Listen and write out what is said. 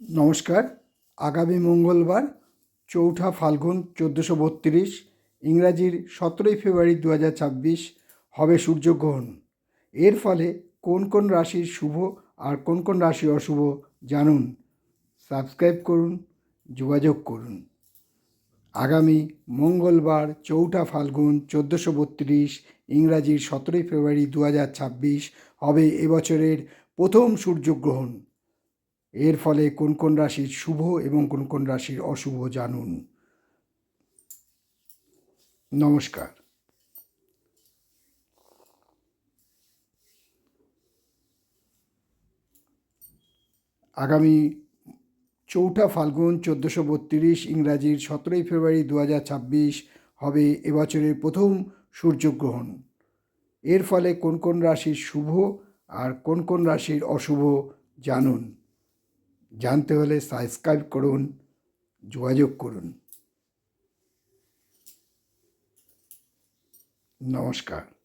নমস্কার। আগামী মঙ্গলবার ৪ঠা ফাল্গুন ১৪৩২, ইংরাজির ১৭ই ফেব্রুয়ারি ২০২৬ হবে সূর্যগ্রহণ। এর ফলে কোন কোন রাশির শুভ আর কোন কোন রাশি অশুভ জানুন। সাবস্ক্রাইব করুন, যোগাযোগ করুন। আগামী মঙ্গলবার ৪ঠা ফাল্গুন ১৪৩২, ইংরাজির ১৭ই ফেব্রুয়ারি ২০২৬ হবে এবছরের প্রথম সূর্যগ্রহণ। এর ফলে কোন কোন রাশির শুভ এবং কোন কোন রাশির অশুভ জানুন। নমস্কার। আগামী ৪ঠা ফাল্গুন ১৪৩২, ইংরাজির ১৭ই ফেব্রুয়ারি ২০২৬ হবে এবছরের প্রথম সূর্যগ্রহণ। এর ফলে কোন কোন রাশির শুভ আর কোন কোন রাশির অশুভ জানুন। জানতে হলে সাবস্ক্রাইব করুন, যোগাযোগ করুন। নমস্কার।